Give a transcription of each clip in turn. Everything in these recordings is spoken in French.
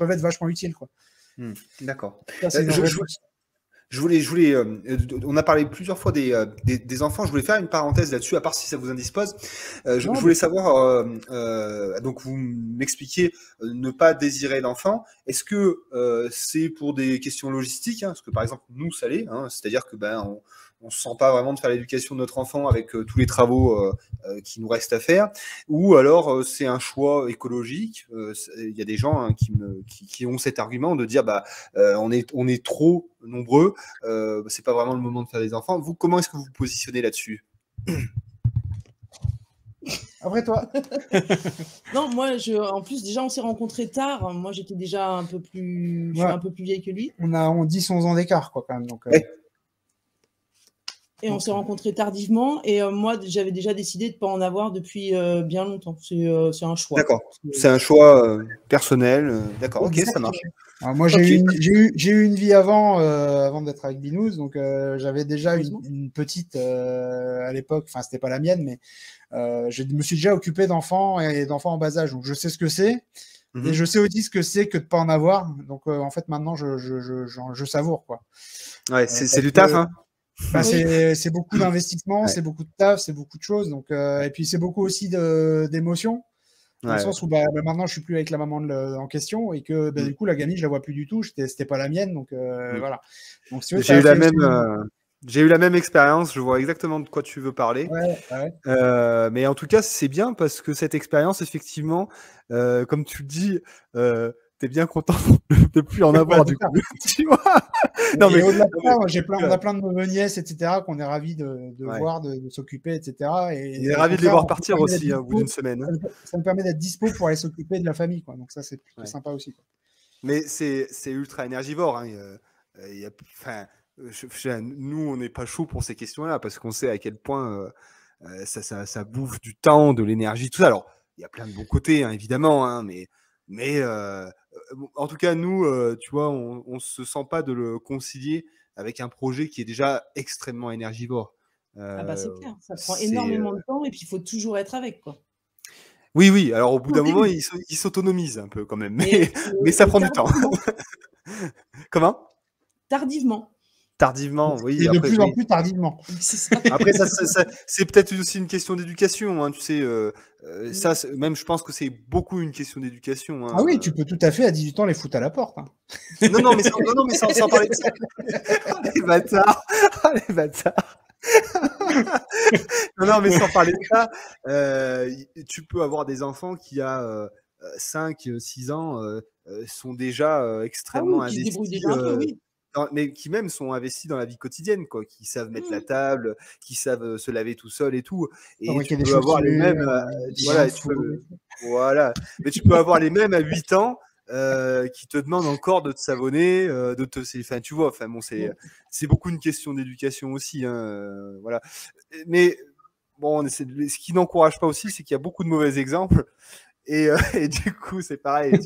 peuvent être vachement utiles, quoi. D'accord. Ça, c'est une réponse. On a parlé plusieurs fois des enfants. Je voulais faire une parenthèse là-dessus, à part si ça vous indispose. Je Non, voulais savoir, donc vous m'expliquiez ne pas désirer d'enfant. Est-ce que c'est pour des questions logistiques, hein, parce que par exemple nous ça l'est, hein, c'est-à-dire que on se sent pas vraiment de faire l'éducation de notre enfant avec tous les travaux qui nous restent à faire, ou alors c'est un choix écologique. Il y a des gens hein, qui ont cet argument de dire on est trop nombreux, c'est pas vraiment le moment de faire des enfants. Vous, comment est-ce que vous vous positionnez là-dessus? Après toi. Non, moi, en plus, déjà, on s'est rencontrés tard. Moi, j'étais déjà un peu plus, je suis un peu plus vieille que lui. On a 10-11 ans d'écart, quoi, quand même. Donc, Et on s'est rencontrés tardivement. Et moi, j'avais déjà décidé de ne pas en avoir depuis bien longtemps. C'est un choix. D'accord. C'est un choix personnel. D'accord, ok, ça marche. Alors moi, j'ai eu une vie avant d'être avec Binous. Donc, j'avais déjà une petite à l'époque. Enfin, c'était pas la mienne, mais je me suis déjà occupé d'enfants et d'enfants en bas âge. Donc, je sais ce que c'est. Et je sais aussi ce que c'est que de pas en avoir. Donc, en fait, maintenant, je savoure, quoi. Ouais, c'est du taf, hein. C'est beaucoup d'investissement, c'est beaucoup de taf, c'est beaucoup de choses. Donc, et puis c'est beaucoup aussi d'émotions, dans le sens où maintenant je suis plus avec la maman en question et que du coup la gamine je la vois plus du tout. C'était pas la mienne, donc voilà. Donc si j'ai eu la même expérience. Je vois exactement de quoi tu veux parler. Mais en tout cas c'est bien parce que cette expérience effectivement, comme tu le dis. T'es bien content de plus en avoir du coup. Tu vois non, mais au-delà de ça, on a plein de nièces, etc., qu'on est ravis de voir, de s'occuper, etc. Et on est ravis de les voir partir aussi au bout d'une semaine. Ça me permet d'être dispo pour aller s'occuper de la famille, quoi. Donc ça, c'est plutôt sympa aussi, quoi. Mais c'est ultra énergivore. Hein. Nous, on n'est pas chaud pour ces questions-là parce qu'on sait à quel point ça bouffe du temps, de l'énergie, tout ça. Alors, il y a plein de bons côtés, hein, évidemment, hein, mais en tout cas, nous, tu vois, on ne se sent pas de le concilier avec un projet qui est déjà extrêmement énergivore. C'est clair, ça prend énormément de temps et puis il faut toujours être avec, quoi. Oui, alors au bout d'un moment, il s'autonomise un peu quand même, mais ça prend du temps. Comment? Tardivement, oui. Et de plus en plus tardivement. Après, c'est peut-être aussi une question d'éducation, hein, tu sais. Même, je pense que c'est beaucoup une question d'éducation. Hein. Ah oui, tu peux tout à fait, à 18 ans, les foutre à la porte. Hein. Non, mais sans parler de ça. Les bâtards. Les bâtards. Non, mais sans parler de ça, tu peux avoir des enfants qui, à 5-6 ans, sont déjà extrêmement investis. Mais qui même sont investis dans la vie quotidienne, quoi, qui savent mettre la table, qui savent se laver tout seul et tout. Et tu peux avoir les mêmes, mais tu peux avoir les mêmes à 8 ans qui te demandent encore de te savonner, enfin, tu vois, enfin bon, c'est beaucoup une question d'éducation aussi, hein, voilà. Mais bon, ce qui n'encourage pas aussi, c'est qu'il y a beaucoup de mauvais exemples. Et du coup, c'est pareil.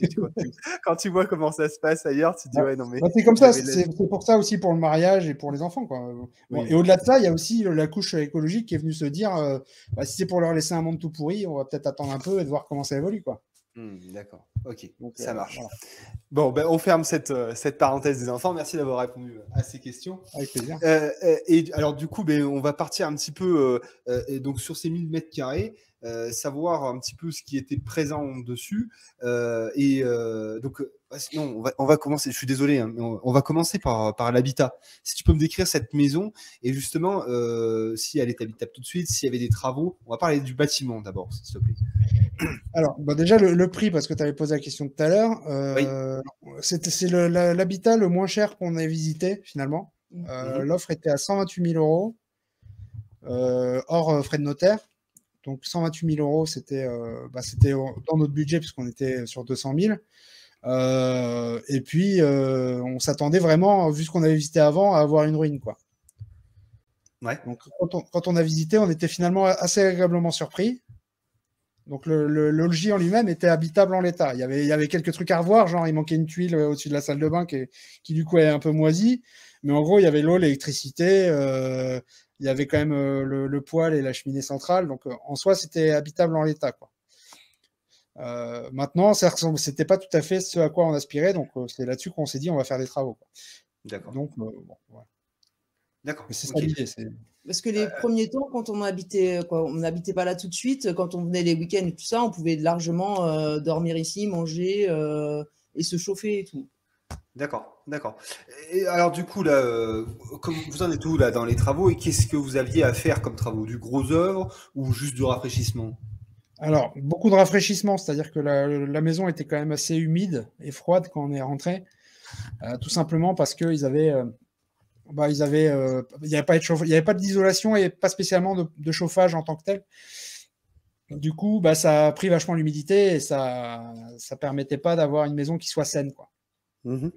Quand tu vois comment ça se passe ailleurs, tu te dis ouais, non mais. C'est comme ça. C'est pour ça aussi pour le mariage et pour les enfants, quoi. Bon, et au-delà de ça, il y a aussi la couche écologique qui est venue se dire si c'est pour leur laisser un monde tout pourri, on va peut-être attendre un peu et de voir comment ça évolue, quoi. D'accord. Ok. Donc, ça marche. Voilà. Bon, on ferme cette parenthèse des enfants. Merci d'avoir répondu à ces questions. Avec plaisir. Et alors du coup, on va partir un petit peu donc sur ces 1000 mètres carrés. Savoir un petit peu ce qui était présent dessus. Donc, non, on va commencer, je suis désolé, hein, mais on va commencer par l'habitat. Si tu peux me décrire cette maison, et justement, si elle est habitable tout de suite, s'il y avait des travaux, on va parler du bâtiment d'abord, s'il te plaît. Alors, déjà, le prix, parce que tu avais posé la question tout à l'heure, c'est l'habitat le moins cher qu'on ait visité, finalement. L'offre était à 128 000 €, hors frais de notaire. Donc 128 000 €, c'était dans notre budget puisqu'on était sur 200 000. Et puis, on s'attendait vraiment, vu ce qu'on avait visité avant, à avoir une ruine, quoi. Ouais. Donc quand on a visité, on était finalement assez agréablement surpris. Donc le logis en lui-même était habitable en l'état. Il y avait quelques trucs à revoir, genre il manquait une tuile au-dessus de la salle de bain qui du coup est un peu moisie. Mais en gros, il y avait l'eau, l'électricité, il y avait quand même le poêle et la cheminée centrale. Donc en soi, c'était habitable en l'état, quoi. Maintenant, c'était pas tout à fait ce à quoi on aspirait, donc c'est là-dessus qu'on s'est dit on va faire des travaux. D'accord. Donc, bon, voilà. D'accord. C'est ça l'idée. Parce que les premiers temps, quand on habitait, on n'habitait pas là tout de suite, quand on venait les week-ends et tout ça, on pouvait largement dormir ici, manger et se chauffer et tout. D'accord, d'accord. Et alors du coup là, vous en êtes où là dans les travaux et qu'est-ce que vous aviez à faire comme travaux? Du gros œuvre ou juste du rafraîchissement? Alors, beaucoup de rafraîchissement, c'est-à-dire que la maison était quand même assez humide et froide quand on est rentré, tout simplement parce qu'ils avaient, il n'y avait pas d'isolation et pas spécialement de chauffage en tant que tel. Du coup, ça a pris vachement l'humidité et ça permettait pas d'avoir une maison qui soit saine, quoi. Mmh.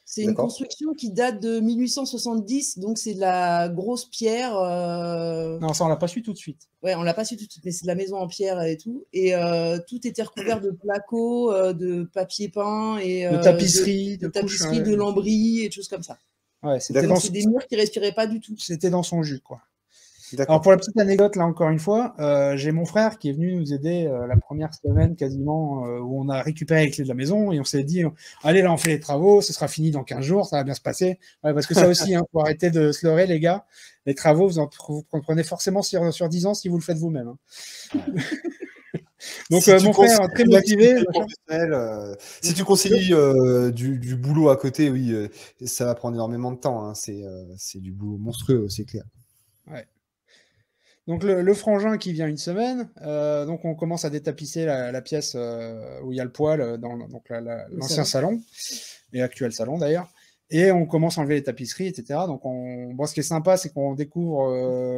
C'est une construction qui date de 1870, donc c'est de la grosse pierre. Non, ça, on l'a pas su tout de suite. Ouais, on l'a pas su tout de suite, mais c'est de la maison en pierre et tout. Et tout était recouvert de placo, de papier peint et de tapisserie, de tapisserie, de lambris et des choses comme ça. Ouais, c'est des murs qui respiraient pas du tout. C'était dans son jus, quoi. Alors pour la petite anecdote, là encore une fois, j'ai mon frère qui est venu nous aider la première semaine quasiment où on a récupéré les clés de la maison et on s'est dit allez là on fait les travaux, ce sera fini dans 15 jours, ça va bien se passer. Ouais, parce que ça aussi, faut arrêter de se leurrer les gars. Les travaux, vous prenez forcément sur 10 ans si vous le faites vous-même. Hein. Donc si mon frère très motivé. Si tu conseilles du boulot à côté, oui, ça va prendre énormément de temps. Hein. C'est du boulot monstrueux, c'est clair. Ouais. Donc le frangin qui vient une semaine, donc on commence à détapisser la pièce où il y a le poêle dans l'ancien salon, et actuel salon d'ailleurs, et on commence à enlever les tapisseries, etc. Donc ce qui est sympa, c'est qu'on découvre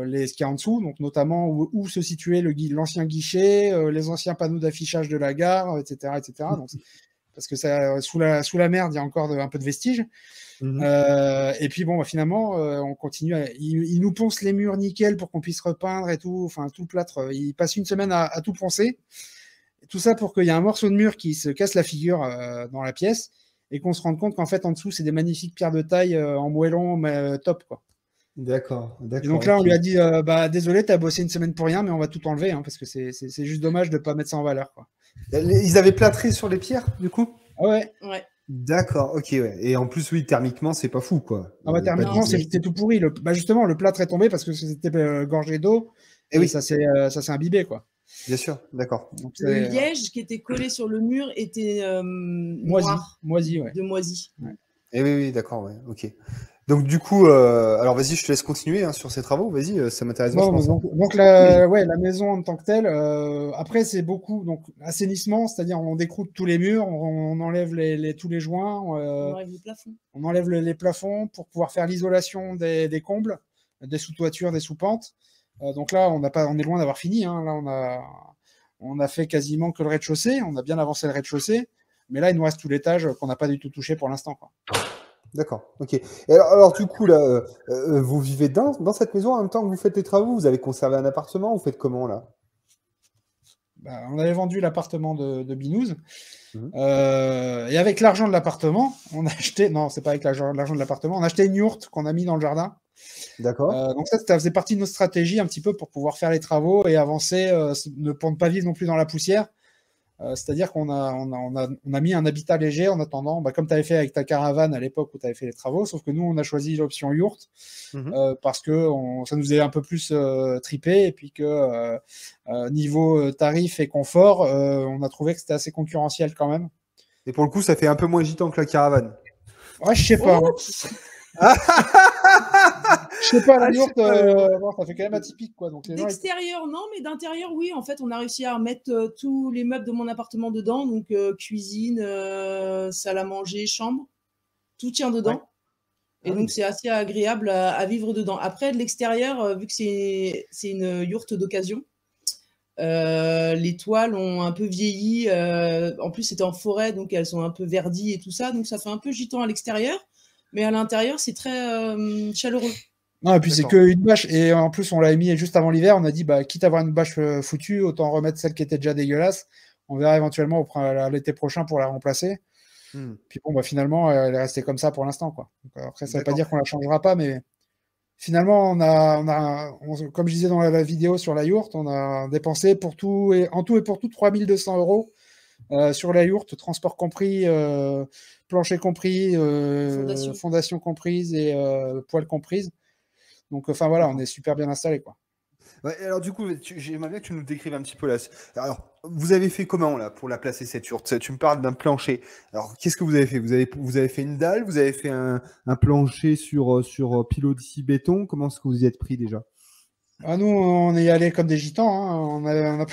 ce qu'il y a en dessous, donc notamment où se situait l'ancien guichet, les anciens panneaux d'affichage de la gare, etc., etc. Donc, parce que sous la merde, il y a encore un peu de vestiges. Et puis finalement, on continue. Il nous ponce les murs nickel pour qu'on puisse repeindre et tout. Enfin, tout le plâtre. Il passe une semaine à tout poncer. Et tout ça pour qu'il y ait un morceau de mur qui se casse la figure dans la pièce et qu'on se rende compte qu'en fait, en dessous, c'est des magnifiques pierres de taille en moellon, mais top, quoi. D'accord. Et donc là, on lui a dit désolé, t'as bossé une semaine pour rien, mais on va tout enlever parce que c'est juste dommage de pas mettre ça en valeur, quoi. Ils avaient plâtré sur les pierres, du coup? Ah ouais. D'accord, ok, ouais. Et en plus, oui, thermiquement, c'est pas fou, quoi. Thermiquement, c'était tout pourri. Justement, le plâtre est tombé parce que c'était gorgé d'eau et ça s'est imbibé, quoi. Bien sûr, d'accord. Le liège qui était collé sur le mur était moisi, ouais. De moisi. Ouais. Et oui, d'accord, ouais, ok. Donc du coup, alors vas-y, je te laisse continuer sur ces travaux. Vas-y, ça m'intéresse vachement. Donc la maison en tant que telle. Après, c'est beaucoup assainissement, c'est-à-dire on décroute tous les murs, on enlève tous les joints, on enlève les plafonds. On enlève les plafonds pour pouvoir faire l'isolation des combles, des sous-toitures, des sous-pentes. Donc là, on est loin d'avoir fini. Hein. Là, on a fait quasiment que le rez-de-chaussée. On a bien avancé le rez-de-chaussée, mais là, il nous reste tout l'étage qu'on n'a pas du tout touché pour l'instant, quoi. D'accord, ok. Et alors du coup, là, vous vivez dans cette maison en même temps que vous faites les travaux? Vous avez conservé un appartement? Vous faites comment, là? On avait vendu l'appartement de Binous. Et avec l'argent de l'appartement, on a acheté... Non, c'est pas avec l'argent de l'appartement. On a acheté une yourte qu'on a mis dans le jardin. D'accord. Donc ça faisait partie de notre stratégie un petit peu pour pouvoir faire les travaux et avancer, pour ne pas vivre non plus dans la poussière. C'est-à-dire qu'on a mis un habitat léger en attendant, comme tu avais fait avec ta caravane à l'époque où tu avais fait les travaux, sauf que nous, on a choisi l'option yourte parce que ça nous faisait un peu plus triper et puis que niveau tarif et confort, on a trouvé que c'était assez concurrentiel quand même. Et pour le coup, ça fait un peu moins gitan que la caravane. Ouais, je sais pas. Je sais pas, la yourte, ça fait quand même atypique, quoi. D'extérieur, non, mais d'intérieur, oui. En fait, on a réussi à remettre tous les meubles de mon appartement dedans, donc cuisine, salle à manger, chambre, tout tient dedans. Ouais. Et donc, c'est assez agréable à vivre dedans. Après, de l'extérieur, vu que c'est une yourte d'occasion, les toiles ont un peu vieilli. En plus, c'était en forêt, donc elles sont un peu verdies et tout ça. Donc, ça fait un peu gitan à l'extérieur. Mais à l'intérieur, c'est très chaleureux. Non, et puis c'est qu'une bâche. Et en plus, on l'a mis juste avant l'hiver. On a dit, quitte à avoir une bâche foutue, autant remettre celle qui était déjà dégueulasse. On verra éventuellement l'été prochain pour la remplacer. Puis finalement, elle est restée comme ça pour l'instant, quoi. Donc, après, ça ne veut pas dire qu'on la changera pas, mais finalement, comme je disais dans la vidéo sur la yourte, on a dépensé en tout et pour tout 3 200 €. Sur la yourte, transport compris, plancher compris, fondation comprise et poêle comprise. Donc, enfin voilà, on est super bien installé, quoi. Ouais, alors du coup, j'aimerais bien que tu nous décrives un petit peu là. Alors, vous avez fait comment là pour la placer cette yourte? Tu me parles d'un plancher. Alors, qu'est-ce que vous avez fait? Vous avez fait une dalle? Vous avez fait un plancher sur pilotis béton? Comment est-ce que vous y êtes pris déjà? Ah, nous, on est allé comme des gitans. Hein.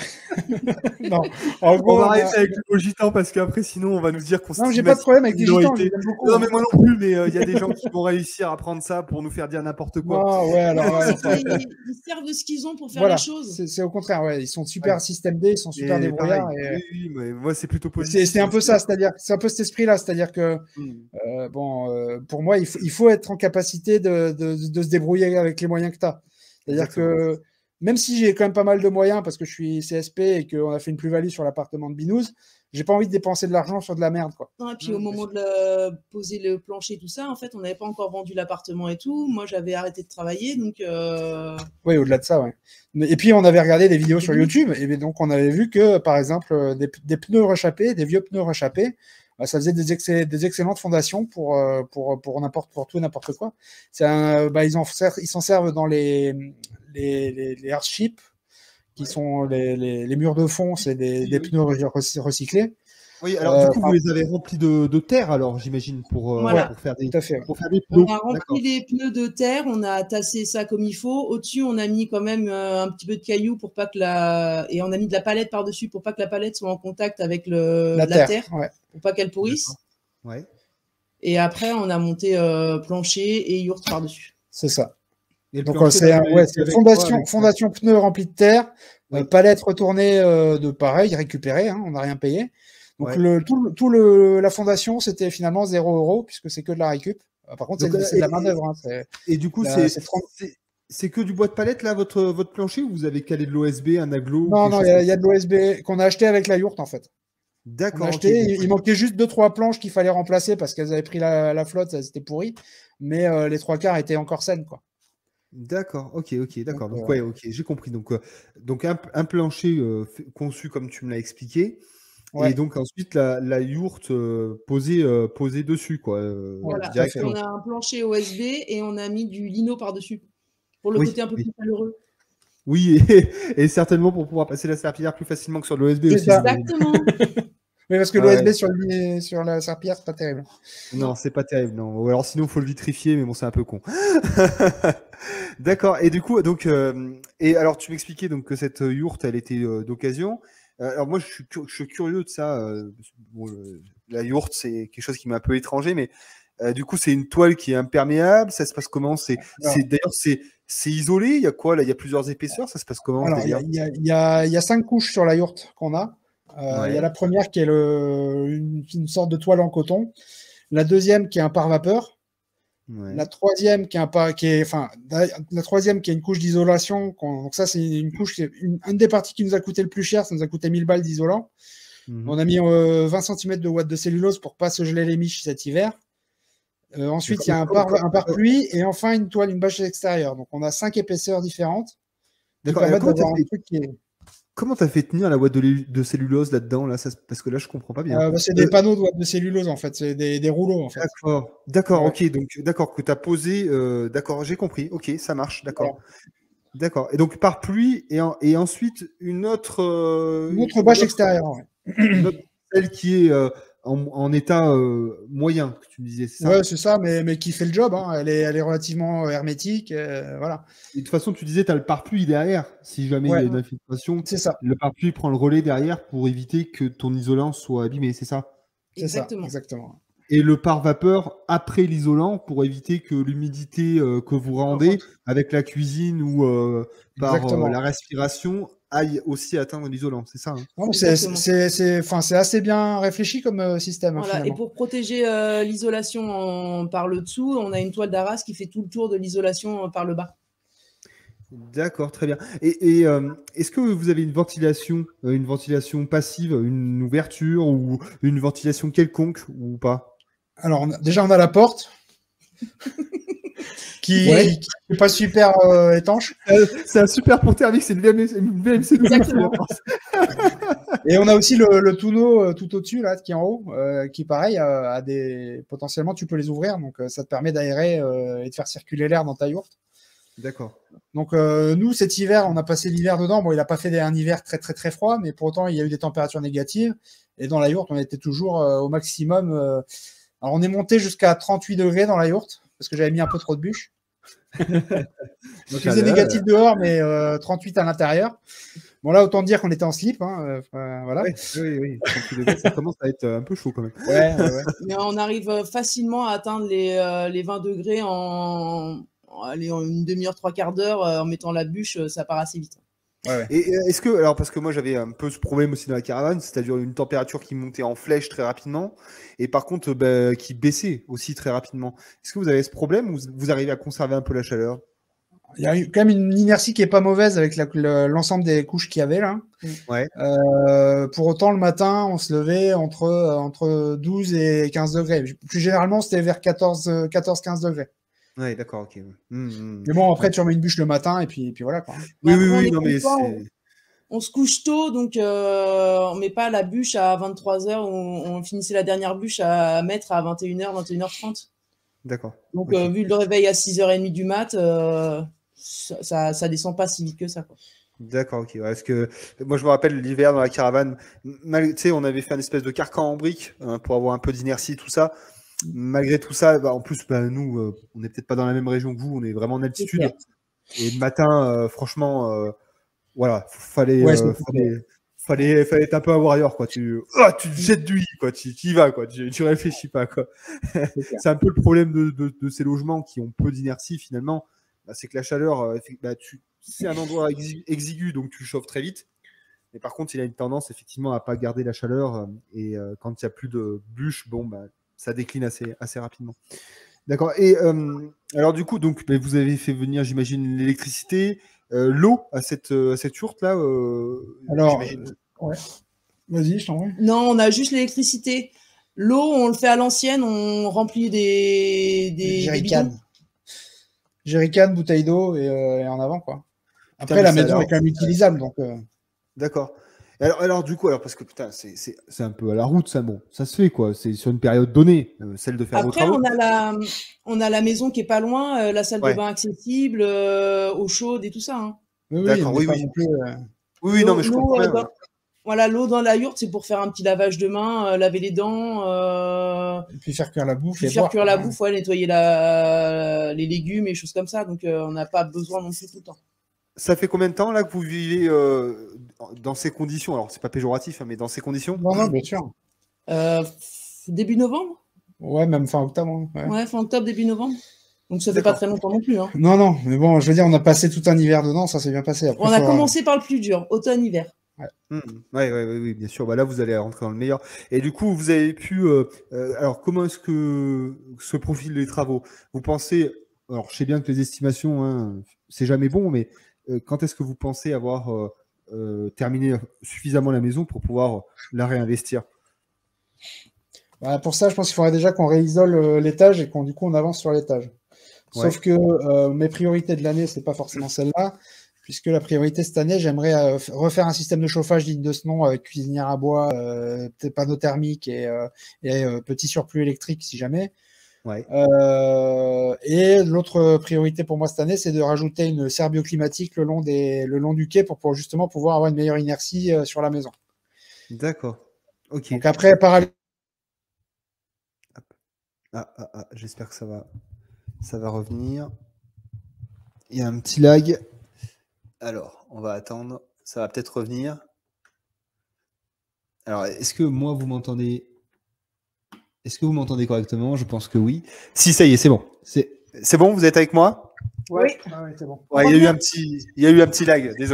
Non, en On gros, va arrêter avec le mot gitan parce qu'après, sinon, on va nous dire qu'on non, j'ai pas de problème avec les gitans. Je les aime beaucoup. Non, mais moi non plus, mais il y a des gens qui vont réussir à prendre ça pour nous faire dire n'importe quoi. Non, ouais, alors là, ils servent de ce qu'ils ont pour faire les choses. C'est au contraire, ouais. Ils sont super système D, ils sont super débrouillards. Oui, mais moi, c'est plutôt positif. C'est un peu ça, c'est un peu cet esprit-là. C'est-à-dire que, pour moi, il faut être en capacité de se débrouiller avec les moyens que tu as. C'est-à-dire que même si j'ai quand même pas mal de moyens parce que je suis CSP et qu'on a fait une plus-value sur l'appartement de Binous, j'ai pas envie de dépenser de l'argent sur de la merde, quoi. Non, et puis au moment de poser le plancher, tout ça, en fait, on n'avait pas encore vendu l'appartement et tout. Moi, j'avais arrêté de travailler, donc. Oui, au-delà de ça, ouais. Et puis on avait regardé des vidéos sur YouTube et donc on avait vu que, par exemple, des pneus rechappés, des vieux pneus rechappés, ça faisait des excellentes fondations pour tout et n'importe quoi. Ils s'en servent dans les hardships, qui sont les murs de fond, c'est des pneus recyclés. Oui, alors du coup, vous les avez remplis de terre, alors j'imagine, pour faire des pneus. On a rempli les pneus de terre, on a tassé ça comme il faut. Au-dessus, on a mis quand même un petit peu de cailloux pour pas que et on a mis de la palette par-dessus pour pas que la palette soit en contact avec la terre, pour pas qu'elle pourrisse. Ouais. Et après, on a monté plancher et yourte par-dessus. C'est ça. Donc c'est fondation pneus remplie de terre, palette retournée de pareil, récupérée, hein, on n'a rien payé. Donc la fondation, c'était finalement 0 € puisque c'est que de la récup. Par contre, c'est de la main-d'œuvre. Hein, et du coup, c'est que du bois de palette là, votre plancher, ou vous avez calé de l'OSB, un aglo? Non, il y a de l'OSB qu'on a acheté avec la yourte en fait. D'accord. Il manquait juste 2-3 planches qu'il fallait remplacer parce qu'elles avaient pris la flotte, elles étaient pourries. Mais les 3/4 étaient encore saines, quoi. D'accord, ok, d'accord. Donc, j'ai compris. Donc un plancher conçu comme tu me l'as expliqué. Ouais. Et donc ensuite la yourte posée dessus, quoi. Voilà, on a un plancher OSB et on a mis du lino par-dessus pour le côté un peu plus chaleureux. Oui, et certainement pour pouvoir passer la serpillière plus facilement que sur l'OSB aussi. Exactement. Mais parce que l'OSB sur la serpillière, c'est pas terrible. Non, c'est pas terrible, non. Ou alors sinon, il faut le vitrifier, mais bon, c'est un peu con. D'accord. Et du coup, et alors tu m'expliquais donc que cette yourte, elle était d'occasion. Alors moi, je suis curieux de ça. La yourte, c'est quelque chose qui m'est un peu étranger, mais du coup, c'est une toile qui est imperméable. Ça se passe comment? D'ailleurs, c'est isolé. Il y a quoi là? Il y a plusieurs épaisseurs. Ça se passe comment? Alors, il y a 5 couches sur la yourte qu'on a. Il y a la première qui est une sorte de toile en coton. La deuxième qui est un pare-vapeur. Ouais. La troisième qui est une couche d'isolation. Donc ça, c'est une couche, une des parties qui nous a coûté le plus cher. Ça nous a coûté 1000 balles d'isolant. On a mis 20 cm de ouate de cellulose pour pas se geler les miches cet hiver. Ensuite, il y a un pare-pluie et enfin une bâche extérieure. Donc on a 5 épaisseurs différentes. D'accord. Comment tu as fait tenir la ouate de cellulose là-dedans là, parce que là, je comprends pas bien. C'est des panneaux de ouate de cellulose, en fait. C'est des rouleaux, en fait. D'accord, ok. Donc, d'accord, que tu as posé. D'accord, j'ai compris. Ok, ça marche. D'accord. Voilà. D'accord. Et donc, par pluie, et ensuite, une autre bâche extérieure. Celle qui est en état moyen, que tu me disais, c'est ça? Ouais, c'est ça, mais qui fait le job. Hein. Elle est relativement hermétique. Voilà. Et de toute façon, tu disais, tu as le pare-pluie derrière. Si jamais il y a une infiltration, c'est ça. Le pare-pluie prend le relais derrière pour éviter que ton isolant soit abîmé, c'est ça? Exactement. Et le pare-vapeur après l'isolant pour éviter que l'humidité que vous rendez avec la cuisine ou par la respiration aille aussi atteindre l'isolant, c'est ça? Hein? C'est assez bien réfléchi comme système. Voilà, et pour protéger l'isolation par le dessous, on a une toile d'Arras qui fait tout le tour de l'isolation par le bas. D'accord, très bien. Et est-ce que vous avez une ventilation passive, une ouverture ou une ventilation quelconque ou pas? Alors, déjà, on a la porte qui n'est pas super étanche. C'est un super pont thermique, c'est une VMC. Et on a aussi le tonneau tout au-dessus, là, qui est en haut, qui, pareil, potentiellement, tu peux les ouvrir. Donc, ça te permet d'aérer et de faire circuler l'air dans ta yourte. D'accord. Donc, nous, cet hiver, on a passé l'hiver dedans. Bon, il n'a pas fait un hiver très, très, très froid, mais pour autant, il y a eu des températures négatives. Et dans la yourte, on était toujours au maximum. Alors, on est monté jusqu'à 38 degrés dans la yourte, parce que j'avais mis un peu trop de bûches. Donc, il faisait négatif dehors, mais 38 à l'intérieur. Bon, là, autant dire qu'on était en slip. Hein, voilà. Oui. 38 degrés, ça commence à être un peu chaud quand même. Ouais. Mais on arrive facilement à atteindre les 20 degrés en une demi-heure, trois quarts d'heure. En mettant la bûche, ça part assez vite. Ouais. Et est-ce que, alors parce que moi j'avais un peu ce problème aussi dans la caravane, c'est-à-dire une température qui montait en flèche très rapidement et par contre qui baissait aussi très rapidement. Est-ce que vous avez ce problème ou vous arrivez à conserver un peu la chaleur? Il y a quand même une inertie qui est pas mauvaise avec l'ensemble des couches qu'il y avait là. Ouais. Pour autant, le matin, on se levait entre 12 et 15 degrés. Plus généralement, c'était vers 14-15 degrés. Ouais, d'accord, ok. Mais bon, après, tu remets une bûche le matin et puis voilà, quoi. Oui, non, mais on se couche tôt, donc on met pas la bûche à 23h, on finissait la dernière bûche à mettre à 21h, 21h30. D'accord. Donc, vu le réveil à 6h30 du mat, ça descend pas si vite que ça, quoi. D'accord, ok. Parce que moi, je me rappelle l'hiver dans la caravane, tu sais, on avait fait une espèce de carcan en briques pour avoir un peu d'inertie, tout ça. Malgré tout ça, en plus, nous, on n'est peut-être pas dans la même région que vous, on est vraiment en altitude. Et le matin, franchement, voilà, fallait être un peu un warrior, quoi. Tu te jettes du lit, quoi. Tu y vas, quoi. Tu réfléchis pas, quoi. C'est un peu le problème de ces logements qui ont peu d'inertie, finalement. C'est que la chaleur, c'est un endroit exigu, donc tu chauffes très vite. Mais par contre, il a une tendance, effectivement, à pas garder la chaleur. Et quand il n'y a plus de bûches, ça décline assez rapidement. D'accord. Et alors, du coup, vous avez fait venir, j'imagine, l'électricité, l'eau à cette yourte-là. Alors, ouais. Vas-y, je t'en prie. Non, on a juste l'électricité. L'eau, on le fait à l'ancienne, on remplit des bidons. Jerrycan, bouteille d'eau et en avant, quoi. Après, la maison est quand même utilisable, donc. D'accord. Alors du coup, parce que putain, c'est un peu à la route, ça, bon, ça se fait, quoi. C'est sur une période donnée, celle de faire vos travaux. Après, on a la maison qui est pas loin, la salle de bain accessible, eau chaude et tout ça. Hein. D'accord, oui. Oui, non, mais je comprends bien. Voilà, l'eau dans la yourte, c'est pour faire un petit lavage de main, laver les dents. Et puis faire cuire la bouffe. Nettoyer les légumes et choses comme ça. Donc, on n'a pas besoin non plus tout le temps. Ça fait combien de temps là que vous vivez dans ces conditions? Alors, c'est pas péjoratif, mais dans ces conditions? Non, bien sûr. Début novembre? Ouais, même fin octobre. Ouais, fin octobre, début novembre. Donc, ça fait pas très longtemps non plus. Hein. Non, mais bon, je veux dire, on a passé tout un hiver dedans, ça s'est bien passé. Après, on a commencé par le plus dur, automne-hiver. Oui, bien sûr. Là, vous allez rentrer dans le meilleur. Et du coup, vous avez pu. Alors, comment est-ce que se profilent les travaux? Vous pensez. Alors, je sais bien que les estimations, c'est jamais bon, mais quand est-ce que vous pensez avoir terminé suffisamment la maison pour pouvoir la réinvestir? Pour ça, je pense qu'il faudrait déjà qu'on réisole l'étage et du coup, on avance sur l'étage. Sauf que mes priorités de l'année, c'est pas forcément celle-là. Puisque la priorité cette année, j'aimerais refaire un système de chauffage digne de ce nom avec cuisinière à bois, panneau thermique et petit surplus électrique si jamais. Ouais. Et l'autre priorité pour moi cette année, c'est de rajouter une serre bioclimatique le long du quai pour justement pouvoir avoir une meilleure inertie sur la maison. D'accord. Ok. Donc après, j'espère que ça va revenir. Il y a un petit lag. Alors, on va attendre. Ça va peut-être revenir. Alors, est-ce que moi, vous m'entendez? Est-ce que vous m'entendez correctement? Je pense que oui. Si, ça y est, c'est bon. C'est bon, vous êtes avec moi? Oui, c'est bon. Ouais, il y a eu un petit lag, désolé.